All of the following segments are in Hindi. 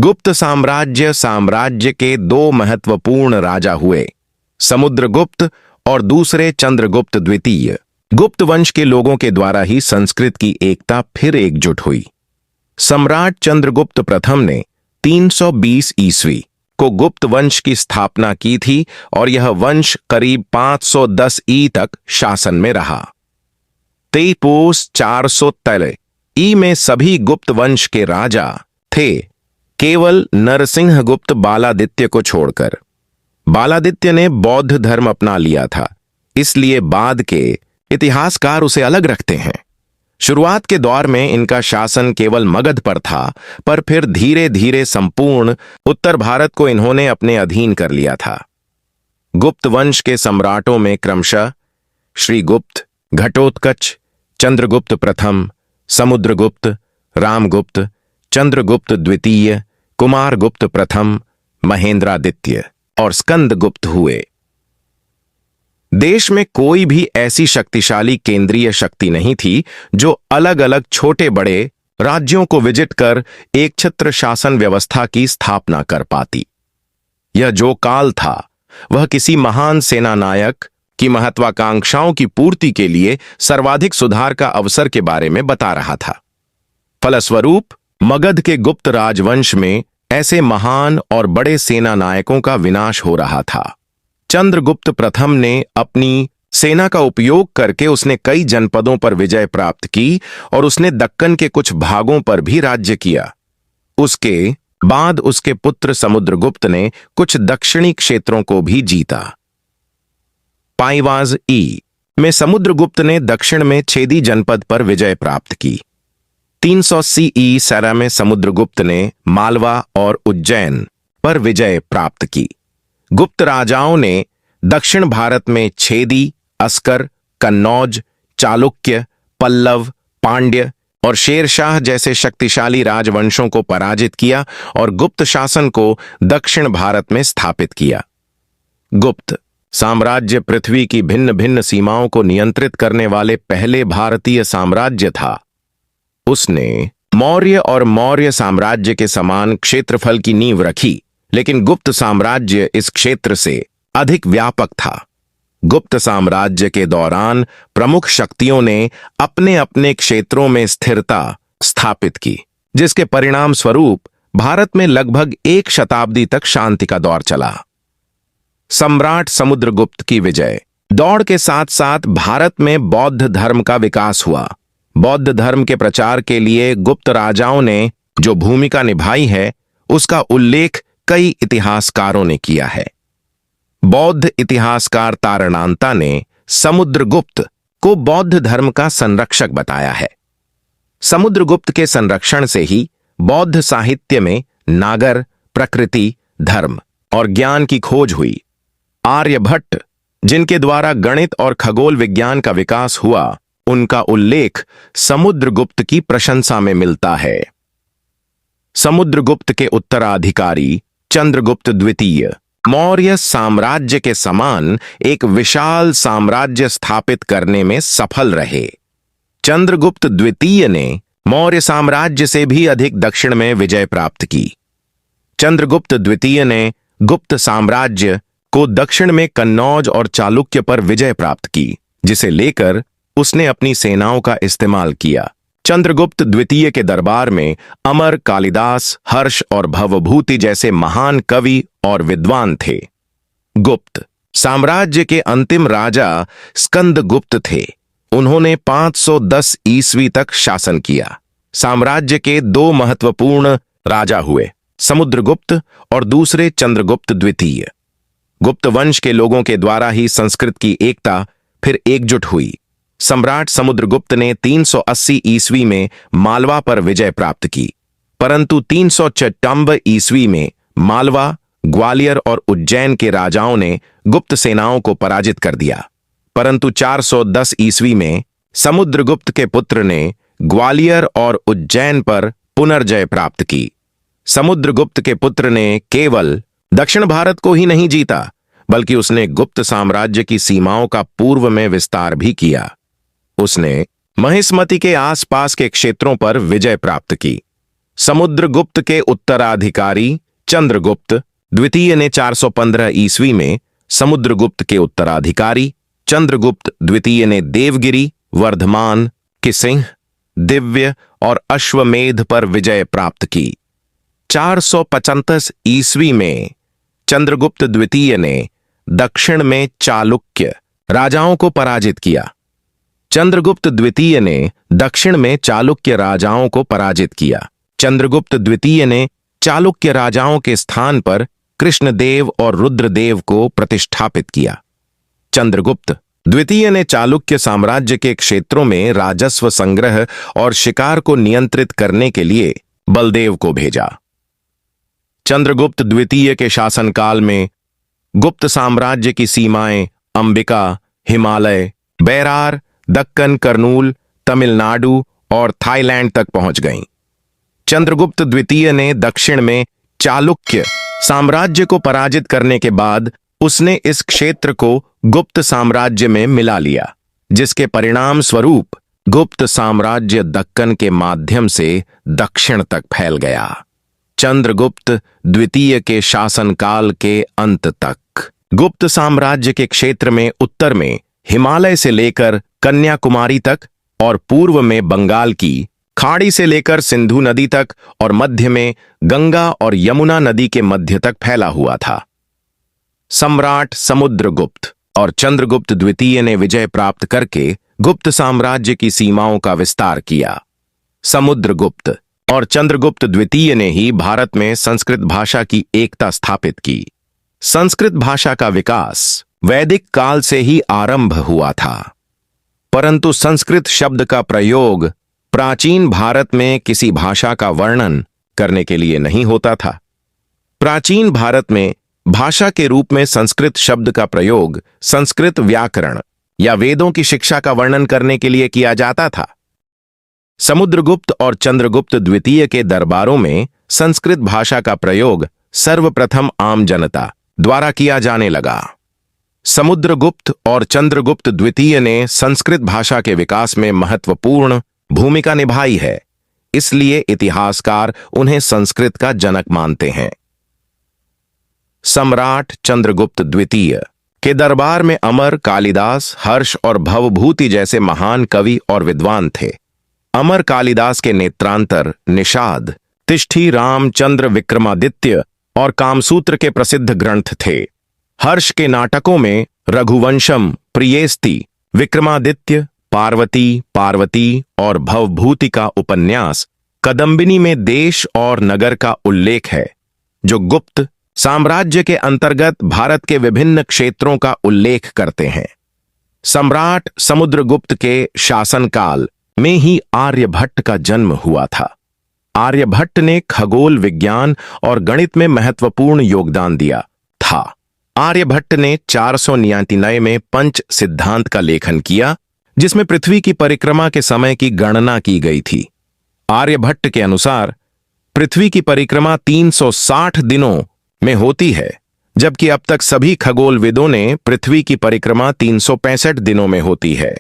गुप्त साम्राज्य के दो महत्वपूर्ण राजा हुए, समुद्रगुप्त और दूसरे चंद्रगुप्त द्वितीय। गुप्त वंश के लोगों के द्वारा ही संस्कृत की एकता फिर एकजुट हुई। सम्राट चंद्रगुप्त प्रथम ने 320 ईस्वी को गुप्त वंश की स्थापना की थी और यह वंश करीब 510 ई तक शासन में रहा। तेईपोस 413 ई में सभी गुप्त वंश के राजा थे, केवल नरसिंहगुप्त बालादित्य को छोड़कर। बालादित्य ने बौद्ध धर्म अपना लिया था, इसलिए बाद के इतिहासकार उसे अलग रखते हैं। शुरुआत के दौर में इनका शासन केवल मगध पर था, पर फिर धीरे धीरे संपूर्ण उत्तर भारत को इन्होंने अपने अधीन कर लिया था। गुप्त वंश के सम्राटों में क्रमशः श्रीगुप्त, घटोत्कच, चंद्रगुप्त प्रथम, समुद्रगुप्त, रामगुप्त, चंद्रगुप्त द्वितीय, कुमारगुप्त प्रथम, महेंद्रादित्य और स्कंदगुप्त हुए। देश में कोई भी ऐसी शक्तिशाली केंद्रीय शक्ति नहीं थी जो अलग अलग छोटे बड़े राज्यों को विजिट कर एक छत्र शासन व्यवस्था की स्थापना कर पाती। यह जो काल था वह किसी महान सेना नायक की महत्वाकांक्षाओं की पूर्ति के लिए सर्वाधिक सुधार का अवसर के बारे में बता रहा था। फलस्वरूप मगध के गुप्त राजवंश में ऐसे महान और बड़े सेना नायकों का विनाश हो रहा था। चंद्रगुप्त प्रथम ने अपनी सेना का उपयोग करके उसने कई जनपदों पर विजय प्राप्त की और उसने दक्कन के कुछ भागों पर भी राज्य किया। उसके बाद उसके पुत्र समुद्रगुप्त ने कुछ दक्षिणी क्षेत्रों को भी जीता। पाइवाज ई में समुद्रगुप्त ने दक्षिण में छेदी जनपद पर विजय प्राप्त की। 300 सीई सरा में समुद्रगुप्त ने मालवा और उज्जैन पर विजय प्राप्त की। गुप्त राजाओं ने दक्षिण भारत में छेदी, अस्कर, कन्नौज, चालुक्य, पल्लव, पांड्य और शेरशाह जैसे शक्तिशाली राजवंशों को पराजित किया और गुप्त शासन को दक्षिण भारत में स्थापित किया। गुप्त साम्राज्य पृथ्वी की भिन्न भिन्न सीमाओं को नियंत्रित करने वाले पहले भारतीय साम्राज्य था। उसने मौर्य और मौर्य साम्राज्य के समान क्षेत्रफल की नींव रखी, लेकिन गुप्त साम्राज्य इस क्षेत्र से अधिक व्यापक था। गुप्त साम्राज्य के दौरान प्रमुख शक्तियों ने अपने अपने क्षेत्रों में स्थिरता स्थापित की, जिसके परिणाम स्वरूप भारत में लगभग एक शताब्दी तक शांति का दौर चला। सम्राट समुद्रगुप्त की विजय दौड़ के साथ साथ भारत में बौद्ध धर्म का विकास हुआ। बौद्ध धर्म के प्रचार के लिए गुप्त राजाओं ने जो भूमिका निभाई है, उसका उल्लेख कई इतिहासकारों ने किया है। बौद्ध इतिहासकार तारणांता ने समुद्रगुप्त को बौद्ध धर्म का संरक्षक बताया है। समुद्रगुप्त के संरक्षण से ही बौद्ध साहित्य में नागर, प्रकृति, धर्म और ज्ञान की खोज हुई। आर्यभट्ट, जिनके द्वारा गणित और खगोल विज्ञान का विकास हुआ, उनका उल्लेख समुद्रगुप्त की प्रशंसा में मिलता है। समुद्रगुप्त के उत्तराधिकारी चंद्रगुप्त द्वितीय मौर्य साम्राज्य के समान एक विशाल साम्राज्य स्थापित करने में सफल रहे। चंद्रगुप्त द्वितीय ने मौर्य साम्राज्य से भी अधिक दक्षिण में विजय प्राप्त की। चंद्रगुप्त द्वितीय ने गुप्त साम्राज्य को दक्षिण में कन्नौज और चालुक्य पर विजय प्राप्त की, जिसे लेकर उसने अपनी सेनाओं का इस्तेमाल किया। चंद्रगुप्त द्वितीय के दरबार में अमर, कालिदास, हर्ष और भवभूति जैसे महान कवि और विद्वान थे। गुप्त साम्राज्य के अंतिम राजा स्कंदगुप्त थे। उन्होंने 510 ईस्वी तक शासन किया। साम्राज्य के दो महत्वपूर्ण राजा हुए, समुद्रगुप्त और दूसरे चंद्रगुप्त द्वितीय। गुप्त वंश के लोगों के द्वारा ही संस्कृत की एकता फिर एकजुट हुई। सम्राट समुद्रगुप्त ने 380 ईस्वी में मालवा पर विजय प्राप्त की, परंतु 396 ईस्वी में मालवा, ग्वालियर और उज्जैन के राजाओं ने गुप्त सेनाओं को पराजित कर दिया। परंतु 410 ईस्वी में समुद्रगुप्त के पुत्र ने ग्वालियर और उज्जैन पर पुनर्जय प्राप्त की। समुद्रगुप्त के पुत्र ने केवल दक्षिण भारत को ही नहीं जीता, बल्कि उसने गुप्त साम्राज्य की सीमाओं का पूर्व में विस्तार भी किया। उसने महिष्मति के आसपास के क्षेत्रों पर विजय प्राप्त की। समुद्रगुप्त के उत्तराधिकारी चंद्रगुप्त द्वितीय ने 415 ईस्वी में समुद्रगुप्त के उत्तराधिकारी चंद्रगुप्त द्वितीय ने देवगिरी, वर्धमान, किसिंह, दिव्य और अश्वमेध पर विजय प्राप्त की। 435 ईस्वी में चंद्रगुप्त द्वितीय ने दक्षिण में चालुक्य राजाओं को पराजित किया। चंद्रगुप्त द्वितीय ने दक्षिण में चालुक्य राजाओं को पराजित किया। चंद्रगुप्त द्वितीय ने चालुक्य राजाओं के स्थान पर कृष्णदेव और रुद्रदेव को प्रतिष्ठापित किया। चंद्रगुप्त द्वितीय ने चालुक्य साम्राज्य के क्षेत्रों में राजस्व संग्रह और शिकार को नियंत्रित करने के लिए बलदेव को भेजा। चंद्रगुप्त द्वितीय के शासनकाल में गुप्त साम्राज्य की सीमाएं अंबिका, हिमालय, बैरार, दक्कन, कर्नूल, तमिलनाडु और थाईलैंड तक पहुंच गईं। चंद्रगुप्त द्वितीय ने दक्षिण में चालुक्य साम्राज्य को पराजित करने के बाद उसने इस क्षेत्र को गुप्त साम्राज्य में मिला लिया, जिसके परिणाम स्वरूप गुप्त साम्राज्य दक्कन के माध्यम से दक्षिण तक फैल गया। चंद्रगुप्त द्वितीय के शासनकाल के अंत तक गुप्त साम्राज्य के क्षेत्र में उत्तर में हिमालय से लेकर कन्याकुमारी तक और पूर्व में बंगाल की खाड़ी से लेकर सिंधु नदी तक और मध्य में गंगा और यमुना नदी के मध्य तक फैला हुआ था। सम्राट समुद्रगुप्त और चंद्रगुप्त द्वितीय ने विजय प्राप्त करके गुप्त साम्राज्य की सीमाओं का विस्तार किया। समुद्रगुप्त और चंद्रगुप्त द्वितीय ने ही भारत में संस्कृत भाषा की एकता स्थापित की। संस्कृत भाषा का विकास वैदिक काल से ही आरंभ हुआ था, परंतु संस्कृत शब्द का प्रयोग प्राचीन भारत में किसी भाषा का वर्णन करने के लिए नहीं होता था। प्राचीन भारत में भाषा के रूप में संस्कृत शब्द का प्रयोग संस्कृत व्याकरण या वेदों की शिक्षा का वर्णन करने के लिए किया जाता था। समुद्रगुप्त और चंद्रगुप्त द्वितीय के दरबारों में संस्कृत भाषा का प्रयोग सर्वप्रथम आम जनता द्वारा किया जाने लगा। समुद्रगुप्त और चंद्रगुप्त द्वितीय ने संस्कृत भाषा के विकास में महत्वपूर्ण भूमिका निभाई है, इसलिए इतिहासकार उन्हें संस्कृत का जनक मानते हैं। सम्राट चंद्रगुप्त द्वितीय के दरबार में अमर, कालिदास, हर्ष और भवभूति जैसे महान कवि और विद्वान थे। अमर कालिदास के नेत्रांतर, निषाद, तिष्ठी, रामचंद्र, विक्रमादित्य और कामसूत्र के प्रसिद्ध ग्रंथ थे। हर्ष के नाटकों में रघुवंशम, प्रियेस्ती, विक्रमादित्य, पार्वती और भवभूति का उपन्यास कदम्बिनी में देश और नगर का उल्लेख है, जो गुप्त साम्राज्य के अंतर्गत भारत के विभिन्न क्षेत्रों का उल्लेख करते हैं। सम्राट समुद्रगुप्त के शासनकाल में ही आर्यभट्ट का जन्म हुआ था। आर्यभट्ट ने खगोल विज्ञान और गणित में महत्वपूर्ण योगदान दिया था। आर्यभट्ट ने 499 में पंच सिद्धांत का लेखन किया, जिसमें पृथ्वी की परिक्रमा के समय की गणना की गई थी। आर्यभट्ट के अनुसार पृथ्वी की परिक्रमा 360 दिनों में होती है, जबकि अब तक सभी खगोलविदों ने पृथ्वी की परिक्रमा 365 दिनों में होती है।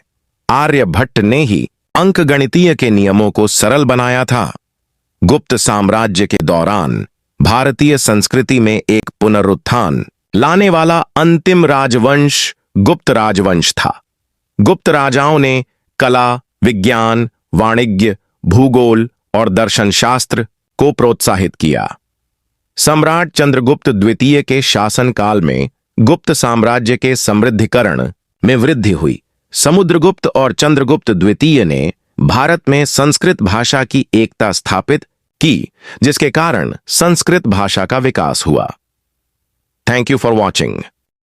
आर्यभट्ट ने ही अंकगणितीय के नियमों को सरल बनाया था। गुप्त साम्राज्य के दौरान भारतीय संस्कृति में एक पुनरुत्थान लाने वाला अंतिम राजवंश गुप्त राजवंश था। गुप्त राजाओं ने कला, विज्ञान, वाणिज्य, भूगोल और दर्शनशास्त्र को प्रोत्साहित किया। सम्राट चंद्रगुप्त द्वितीय के शासनकाल में गुप्त साम्राज्य के समृद्धिकरण में वृद्धि हुई। समुद्रगुप्त और चंद्रगुप्त द्वितीय ने भारत में संस्कृत भाषा की एकता स्थापित की, जिसके कारण संस्कृत भाषा का विकास हुआ। Thank you for watching.